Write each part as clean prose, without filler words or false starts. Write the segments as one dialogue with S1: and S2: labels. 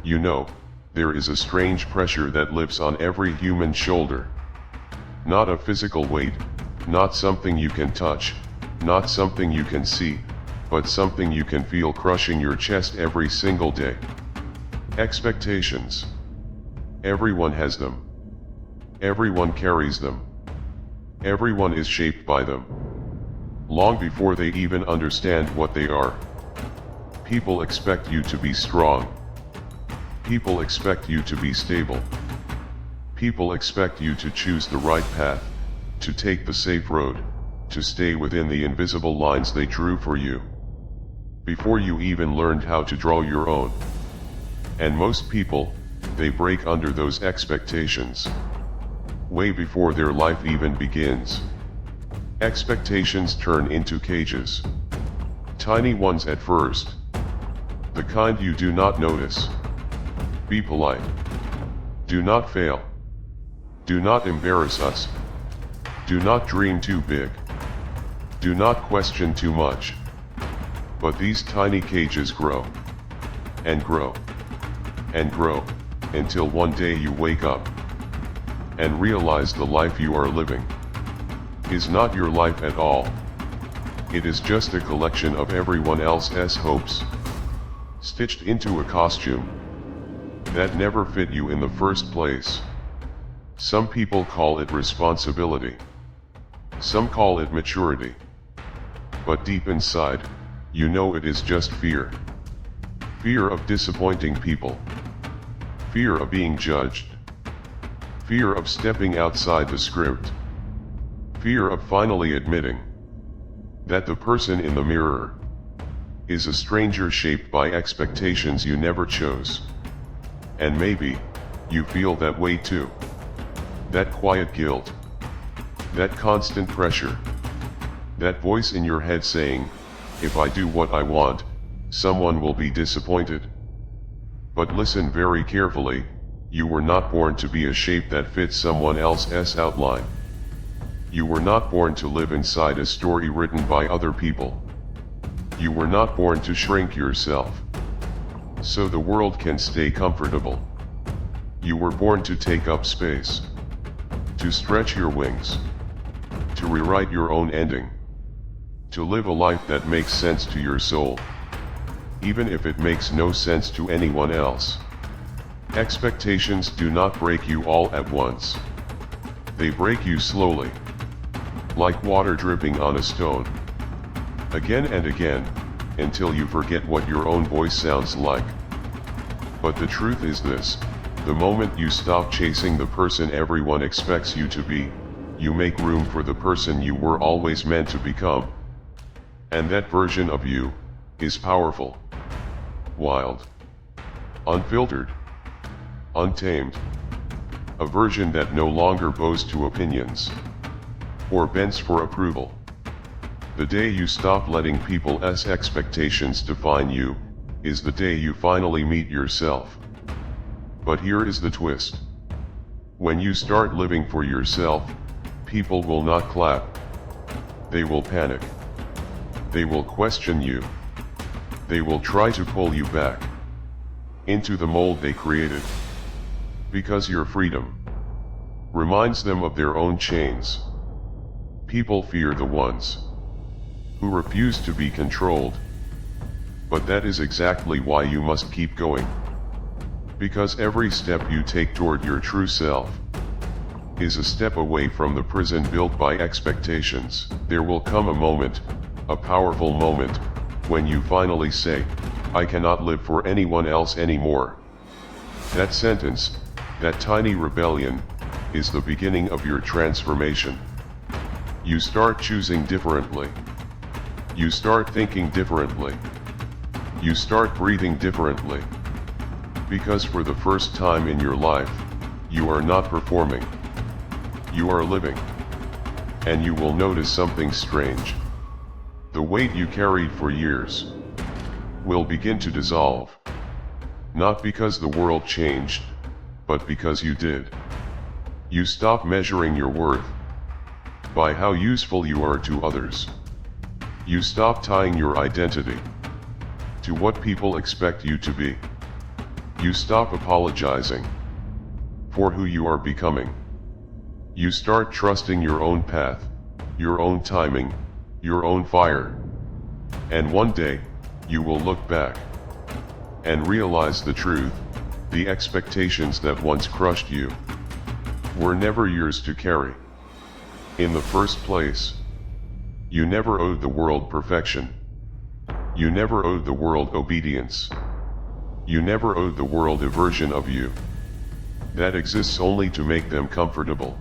S1: You know, there is a strange pressure that lives on every human shoulder. Not a physical weight, not something you can touch, not something you can see, but something you can feel crushing your chest every single day. Expectations. Everyone has them. Everyone carries them. Everyone is shaped by them. Long before they even understand what they are. People expect you to be strong. People expect you to be stable. People expect you to choose the right path, to take the safe road, to stay within the invisible lines they drew for you, before you even learned how to draw your own. And most people, they break under those expectations way before their life even begins. Expectations turn into cages. Tiny ones at first. The kind you do not notice. Be polite. Do not fail. Do not embarrass us. Do not dream too big. Do not question too much. But these tiny cages grow. And grow. And grow, until one day you wake up. And realize the life you are living is not your life at all. It is just a collection of everyone else's hopes, stitched into a costume that never fit you in the first place. Some people call it responsibility. Some call it maturity. But deep inside, you know it is just fear. Fear of disappointing people. Fear of being judged. Fear of stepping outside the script. Fear of finally admitting that the person in the mirror is a stranger shaped by expectations you never chose. And maybe, you feel that way too. That quiet guilt. That constant pressure. That voice in your head saying, if I do what I want, someone will be disappointed. But listen very carefully, you were not born to be a shape that fits someone else's outline. You were not born to live inside a story written by other people. You were not born to shrink yourself so the world can stay comfortable. You were born to take up space, to stretch your wings, to rewrite your own ending, to live a life that makes sense to your soul, even if it makes no sense to anyone else. Expectations do not break you all at once. They break you slowly, like water dripping on a stone, again and again, until you forget what your own voice sounds like. But the truth is this, the moment you stop chasing the person everyone expects you to be, you make room for the person you were always meant to become. And that version of you is powerful, wild, unfiltered, untamed. A version that no longer bows to opinions or bends for approval. The day you stop letting people's expectations define you is the day you finally meet yourself. But here is the twist. When you start living for yourself, people will not clap. They will panic. They will question you. They will try to pull you back into the mold they created. Because your freedom reminds them of their own chains. People fear the ones who refuse to be controlled. But that is exactly why you must keep going. Because every step you take toward your true self is a step away from the prison built by expectations. There will come a moment, a powerful moment, when you finally say, I cannot live for anyone else anymore. That sentence, that tiny rebellion, is the beginning of your transformation. You start choosing differently. You start thinking differently. You start breathing differently. Because for the first time in your life, you are not performing. You are living. And you will notice something strange. The weight you carried for years will begin to dissolve. Not because the world changed, but because you did. You stop measuring your worth by how useful you are to others. You stop tying your identity to what people expect you to be. You stop apologizing for who you are becoming. You start trusting your own path, your own timing, your own fire. And one day, you will look back and realize the truth. The expectations that once crushed you were never yours to carry. In the first place, you never owed the world perfection. You never owed the world obedience. You never owed the world a version of you that exists only to make them comfortable.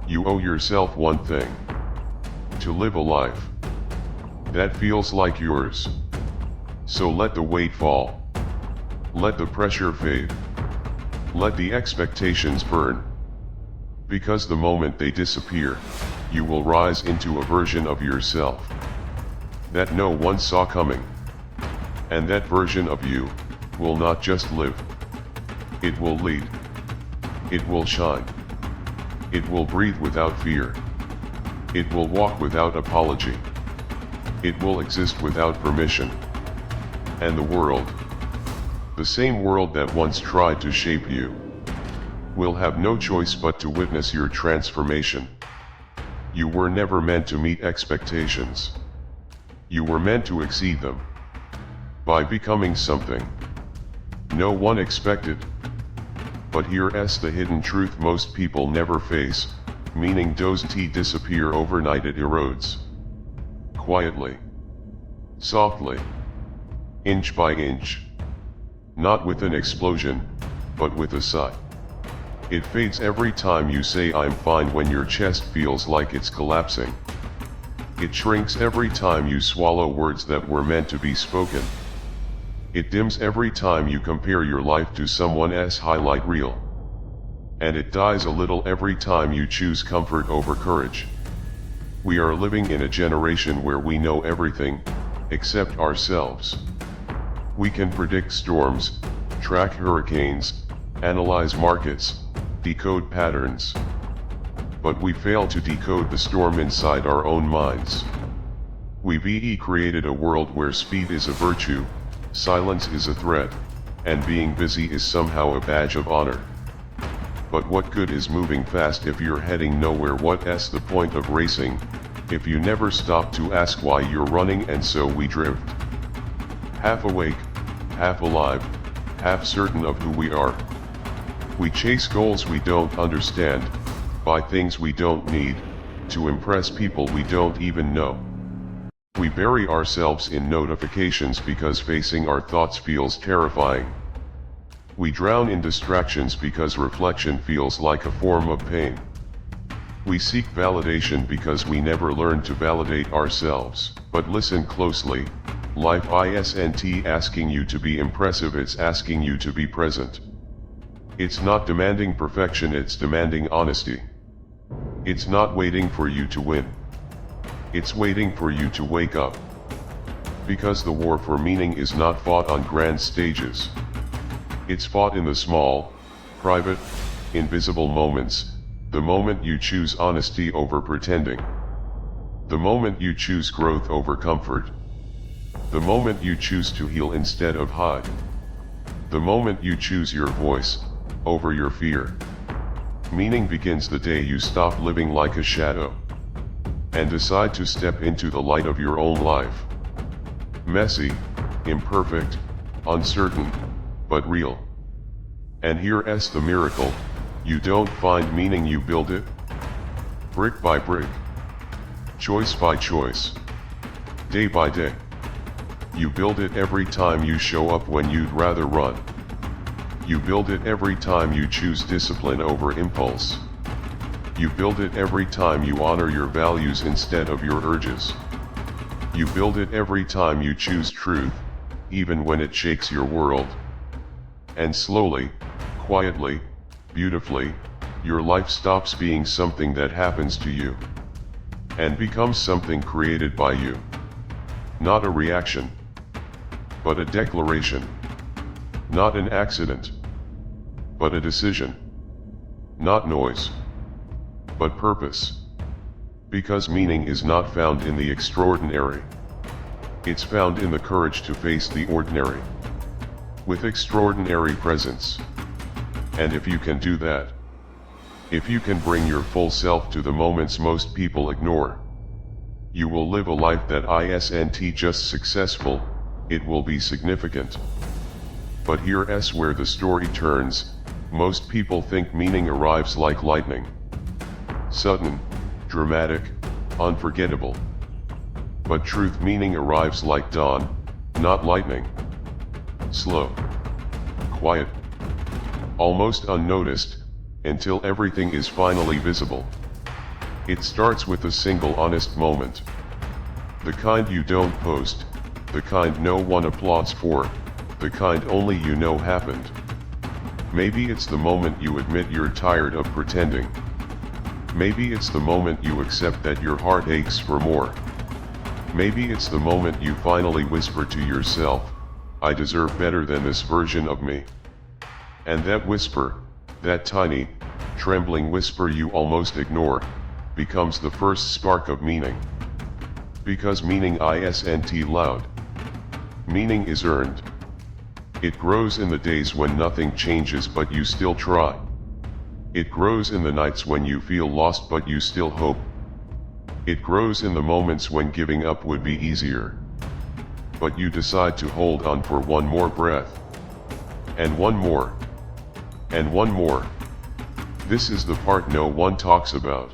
S1: You owe yourself one thing: to live a life that feels like yours. So let the weight fall. Let the pressure fade. Let the expectations burn. Because the moment they disappear, you will rise into a version of yourself that no one saw coming. And that version of you will not just live. It will lead. It will shine. It will breathe without fear. It will walk without apology. It will exist without permission. And the world, the same world that once tried to shape you, will have no choice but to witness your transformation. You were never meant to meet expectations. You were meant to exceed them by becoming something no one expected. But here's the hidden truth most people never face, meaning does T disappear overnight. It erodes. Quietly. Softly. Inch by inch. Not with an explosion, but with a sigh. It fades every time you say I'm fine when your chest feels like it's collapsing. It shrinks every time you swallow words that were meant to be spoken. It dims every time you compare your life to someone else's highlight reel. And it dies a little every time you choose comfort over courage. We are living in a generation where we know everything, except ourselves. We can predict storms, track hurricanes, analyze markets, decode patterns. But we fail to decode the storm inside our own minds. We've created a world where speed is a virtue, silence is a threat, and being busy is somehow a badge of honor. But what good is moving fast if you're heading nowhere? What's the point of racing if you never stop to ask why you're running? And so we drift. Half awake, half alive, half certain of who we are. We chase goals we don't understand, buy things we don't need, to impress people we don't even know. We bury ourselves in notifications because facing our thoughts feels terrifying. We drown in distractions because reflection feels like a form of pain. We seek validation because we never learned to validate ourselves. But listen closely, life isn't asking you to be impressive, it's asking you to be present. It's not demanding perfection, it's demanding honesty. It's not waiting for you to win. It's waiting for you to wake up. Because the war for meaning is not fought on grand stages. It's fought in the small, private, invisible moments, the moment you choose honesty over pretending. The moment you choose growth over comfort. The moment you choose to heal instead of hide. The moment you choose your voice over your fear. Meaning begins the day you stop living like a shadow and decide to step into the light of your own life. Messy, imperfect, uncertain, but real. And here's the miracle: you don't find meaning, you build it. Brick by brick. Choice by choice. Day by day. You build it every time you show up when you'd rather run. You build it every time you choose discipline over impulse. You build it every time you honor your values instead of your urges. You build it every time you choose truth, even when it shakes your world. And slowly, quietly, beautifully, your life stops being something that happens to you and becomes something created by you. Not a reaction, but a declaration. Not an accident, but a decision. Not noise, but purpose. Because meaning is not found in the extraordinary. It's found in the courage to face the ordinary. with extraordinary presence. And if you can do that, if you can bring your full self to the moments most people ignore, you will live a life that isn't just successful, it will be significant. But here's where the story turns. Most people think meaning arrives like lightning. Sudden, dramatic, unforgettable. But truth meaning arrives like dawn, not lightning. Slow, quiet, almost unnoticed, until everything is finally visible. It starts with a single honest moment. The kind you don't post, the kind no one applauds for, the kind only you know happened. Maybe it's the moment you admit you're tired of pretending. Maybe it's the moment you accept that your heart aches for more. Maybe it's the moment you finally whisper to yourself, I deserve better than this version of me. And that whisper, that tiny, trembling whisper you almost ignore, becomes the first spark of meaning. Because meaning isn't loud. Meaning is earned. It grows in the days when nothing changes but you still try. It grows in the nights when you feel lost but you still hope. It grows in the moments when giving up would be easier. But you decide to hold on for one more breath. And one more. And one more. This is the part no one talks about.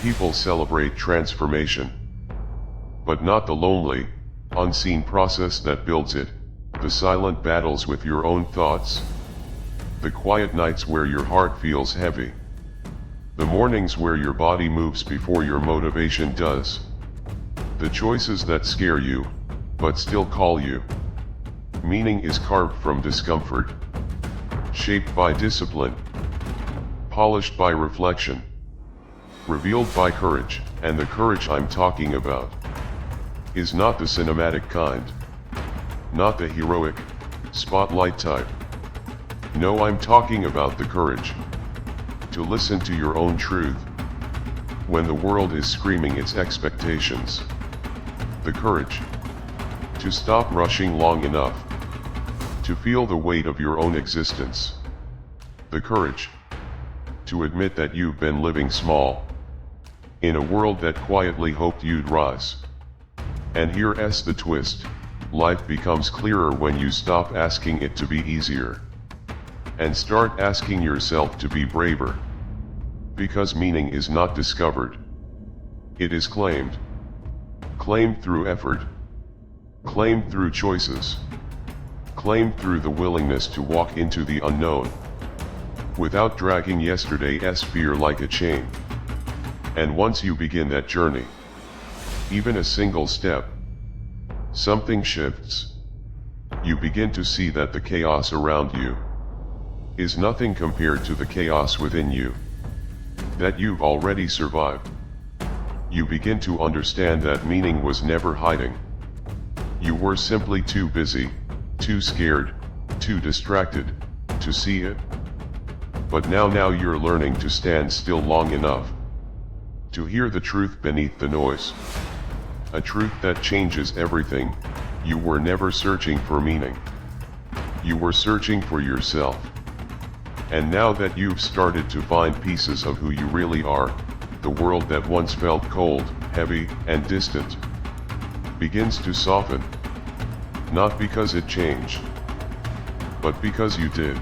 S1: People celebrate transformation. But not the lonely, unseen process that builds it, the silent battles with your own thoughts. The quiet nights where your heart feels heavy. The mornings where your body moves before your motivation does. The choices that scare you, but still call you. Meaning is carved from discomfort. Shaped by discipline. Polished by reflection. Revealed by courage, and the courage I'm talking about is not the cinematic kind. Not the heroic, spotlight type. No, I'm talking about the courage to listen to your own truth when the world is screaming its expectations. The courage to stop rushing long enough to feel the weight of your own existence. The courage to admit that you've been living small in a world that quietly hoped you'd rise. And here's the twist. Life becomes clearer when you stop asking it to be easier and start asking yourself to be braver. Because meaning is not discovered. It is claimed. Claimed through effort. Claimed through choices. Claimed through the willingness to walk into the unknown without dragging yesterday's fear like a chain. And once you begin that journey, even a single step, something shifts. You begin to see that the chaos around you is nothing compared to the chaos within you that you've already survived. You begin to understand that meaning was never hiding. You were simply too busy, too scared, too distracted to see it. But now you're learning to stand still long enough to hear the truth beneath the noise. A truth that changes everything. You were never searching for meaning. You were searching for yourself. And now that you've started to find pieces of who you really are, the world that once felt cold, heavy, and distant begins to soften. Not because it changed, but because you did.